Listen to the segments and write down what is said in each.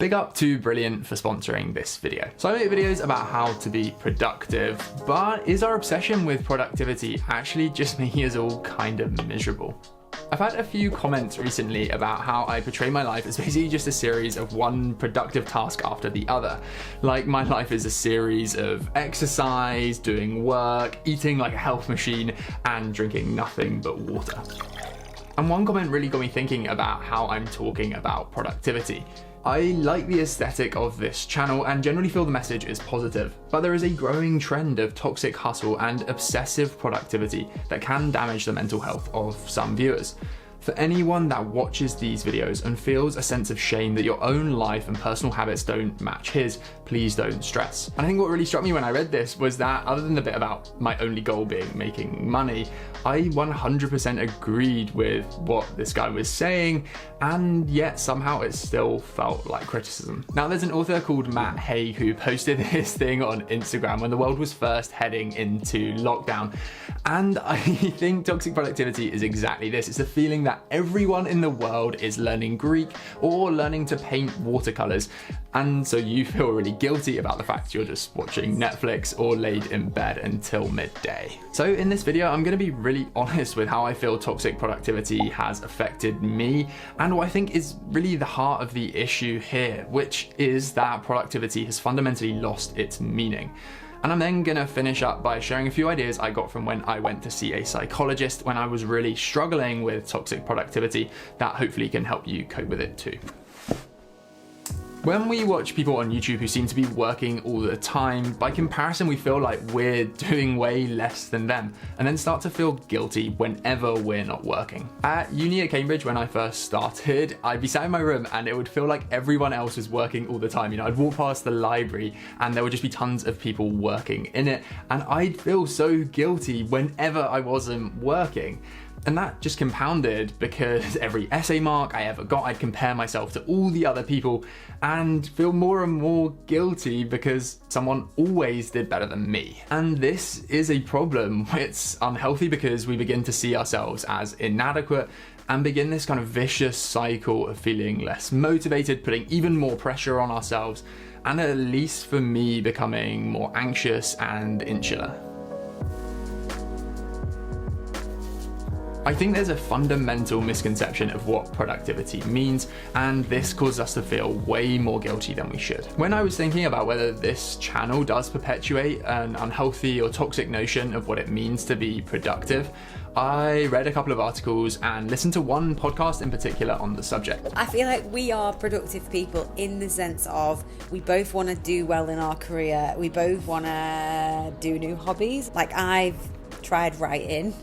Big up to Brilliant for sponsoring this video. So I make videos about how to be productive, but is our obsession with productivity actually just making us all kind of miserable? I've had a few comments recently about how I portray my life as basically just a series of one productive task after the other. Like my life is a series of exercise, doing work, eating like a health machine, and drinking nothing but water. And one comment really got me thinking about how I'm talking about productivity. I like the aesthetic of this channel and generally feel the message is positive, but there is a growing trend of toxic hustle and obsessive productivity that can damage the mental health of some viewers. For anyone that watches these videos and feels a sense of shame that your own life and personal habits don't match his, please don't stress. And I think what really struck me when I read this was that other than the bit about my only goal being making money, I 100% agreed with what this guy was saying, and yet somehow it still felt like criticism. Now there's an author called Matt Haig who posted this thing on Instagram when the world was first heading into lockdown, and I think toxic productivity is exactly this. It's the feeling that everyone in the world is learning Greek or learning to paint watercolors, and so you feel really guilty about the fact you're just watching Netflix or laid in bed until midday. So in this video, I'm going to be really honest with how I feel toxic productivity has affected me and what I think is really the heart of the issue here, which is that productivity has fundamentally lost its meaning. And I'm then gonna finish up by sharing a few ideas I got from when I went to see a psychologist when I was really struggling with toxic productivity that hopefully can help you cope with it too. When we watch people on YouTube who seem to be working all the time, by comparison we feel like we're doing way less than them, and then start to feel guilty whenever we're not working. At uni at Cambridge when I first started, I'd be sat in my room and it would feel like everyone else was working all the time. You know, I'd walk past the library and there would just be tons of people working in it, and I'd feel so guilty whenever I wasn't working. And that just compounded because every essay mark I ever got, I'd compare myself to all the other people and feel more and more guilty because someone always did better than me. And this is a problem. It's unhealthy because we begin to see ourselves as inadequate and begin this kind of vicious cycle of feeling less motivated, putting even more pressure on ourselves, and at least for me, becoming more anxious and insular. I think there's a fundamental misconception of what productivity means, and this causes us to feel way more guilty than we should. When I was thinking about whether this channel does perpetuate an unhealthy or toxic notion of what it means to be productive, I read a couple of articles and listened to one podcast in particular on the subject. I feel like we are productive people in the sense of we both want to do well in our career, we both want to do new hobbies. Like I've tried writing.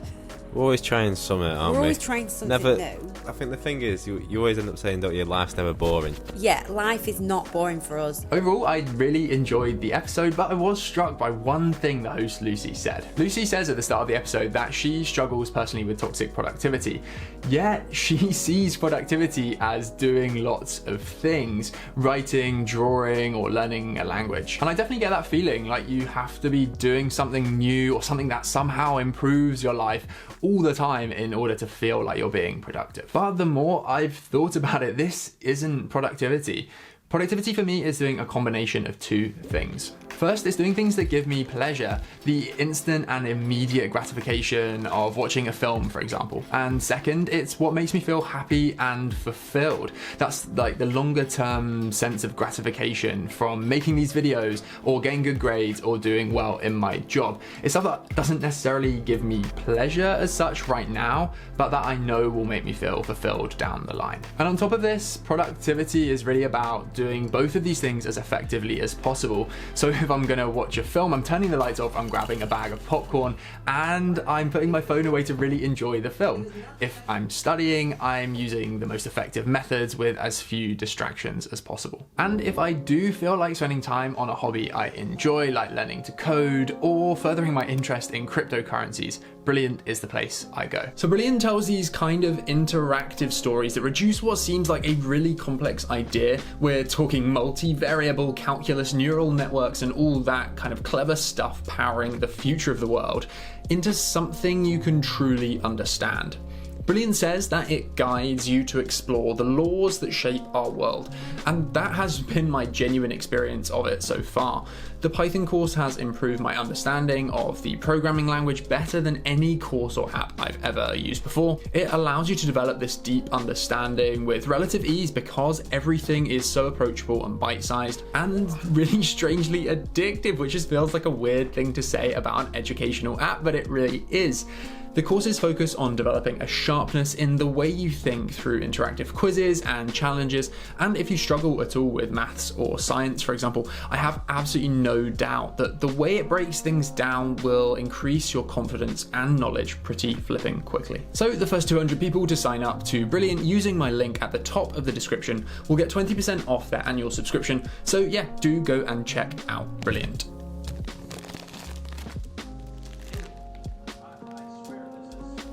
We're always trying something, aren't we? We're always trying something new. I think the thing is, you always end up saying, don't you, life's never boring. Yeah, life is not boring for us. Overall, I really enjoyed the episode, but I was struck by one thing the host Lucy said. Lucy says at the start of the episode that she struggles personally with toxic productivity, yet she sees productivity as doing lots of things, writing, drawing, or learning a language. And I definitely get that feeling like you have to be doing something new or something that somehow improves your life all the time in order to feel like you're being productive. But the more I've thought about it, this isn't productivity. Productivity for me is doing a combination of two things. First, it's doing things that give me pleasure, the instant and immediate gratification of watching a film, for example. And second, it's what makes me feel happy and fulfilled. That's like the longer term sense of gratification from making these videos or getting good grades or doing well in my job. It's stuff that doesn't necessarily give me pleasure as such right now, but that I know will make me feel fulfilled down the line. And on top of this, productivity is really about doing both of these things as effectively as possible. So if I'm gonna watch a film, I'm turning the lights off, I'm grabbing a bag of popcorn, and I'm putting my phone away to really enjoy the film. If I'm studying, I'm using the most effective methods with as few distractions as possible. And if I do feel like spending time on a hobby I enjoy, like learning to code or furthering my interest in cryptocurrencies, Brilliant is the place I go. So Brilliant tells these kind of interactive stories that reduce what seems like a really complex idea. We're talking multivariable calculus, neural networks, and all that kind of clever stuff powering the future of the world into something you can truly understand. Brilliant says that it guides you to explore the laws that shape our world, and that has been my genuine experience of it so far. The Python course has improved my understanding of the programming language better than any course or app I've ever used before. It allows you to develop this deep understanding with relative ease because everything is so approachable and bite-sized and really strangely addictive, which just feels like a weird thing to say about an educational app, but it really is. The courses focus on developing a sharpness in the way you think through interactive quizzes and challenges, and if you struggle at all with maths or science, for example, I have absolutely no doubt that the way it breaks things down will increase your confidence and knowledge pretty flipping quickly. So the first 200 people to sign up to Brilliant using my link at the top of the description will get 20% off their annual subscription, so yeah, do go and check out Brilliant.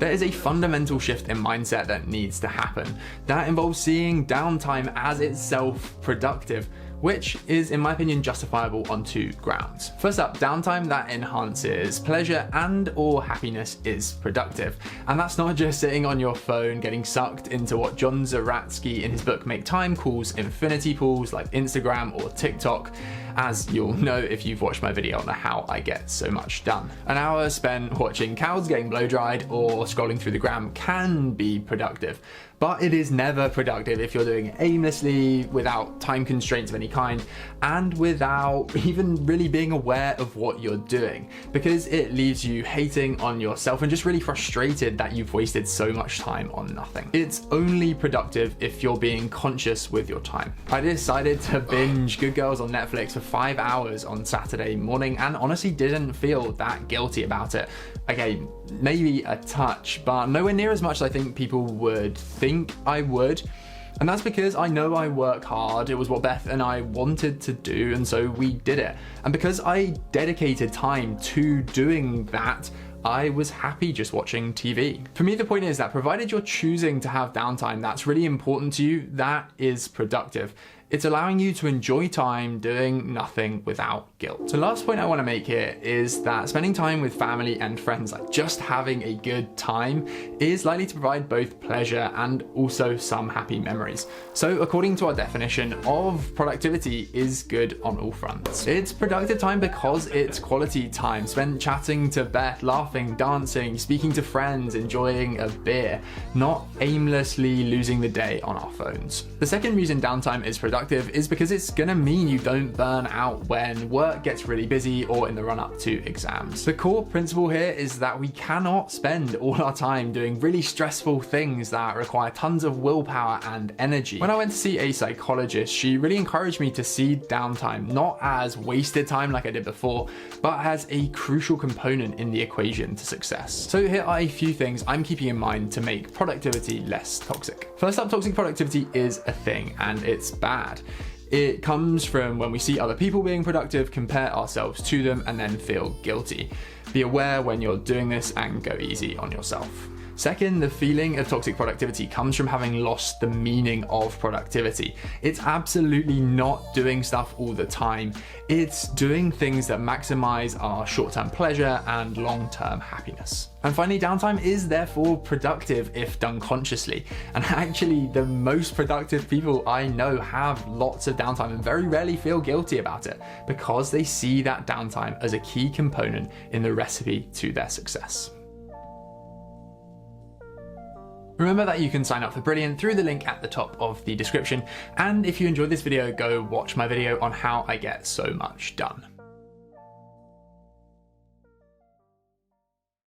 There is a fundamental shift in mindset that needs to happen. That involves seeing downtime as itself productive, which is, in my opinion, justifiable on two grounds. First up, downtime that enhances pleasure and or happiness is productive. And that's not just sitting on your phone getting sucked into what John Zeratsky in his book Make Time calls infinity pools like Instagram or TikTok, as you'll know if you've watched my video on how I get so much done. An hour spent watching cows getting blow dried or scrolling through the gram can be productive, but it is never productive if you're doing it aimlessly, without time constraints of any kind, and without even really being aware of what you're doing, because it leaves you hating on yourself and just really frustrated that you've wasted so much time on nothing. It's only productive if you're being conscious with your time. I decided to binge Good Girls on Netflix for 5 hours on Saturday morning and honestly didn't feel that guilty about it. Okay, maybe a touch, but nowhere near as much as I think people would think I would. And that's because I know I work hard. It was what Beth and I wanted to do, and so we did it. And because I dedicated time to doing that, I was happy just watching TV. For me, the point is that provided you're choosing to have downtime that's really important to you, that is productive. It's allowing you to enjoy time doing nothing without guilt. So last point I want to make here is that spending time with family and friends, like just having a good time, is likely to provide both pleasure and also some happy memories. So according to our definition of productivity is good on all fronts. It's productive time because it's quality time spent chatting to Beth, laughing, dancing, speaking to friends, enjoying a beer, not aimlessly losing the day on our phones. The second reason downtime is productive is because it's gonna mean you don't burn out when work gets really busy or in the run up to exams. The core principle here is that we cannot spend all our time doing really stressful things that require tons of willpower and energy. When I went to see a psychologist, she really encouraged me to see downtime not as wasted time like I did before, but as a crucial component in the equation to success. So here are a few things I'm keeping in mind to make productivity less toxic. First up, toxic productivity is a thing and it's bad. It comes from when we see other people being productive, compare ourselves to them, and then feel guilty. Be aware when you're doing this and go easy on yourself. Second, the feeling of toxic productivity comes from having lost the meaning of productivity. It's absolutely not doing stuff all the time. It's doing things that maximize our short-term pleasure and long-term happiness. And finally, downtime is therefore productive if done consciously. And actually, the most productive people I know have lots of downtime and very rarely feel guilty about it because they see that downtime as a key component in the recipe to their success. Remember that you can sign up for Brilliant through the link at the top of the description, and if you enjoyed this video, go watch my video on how I get so much done.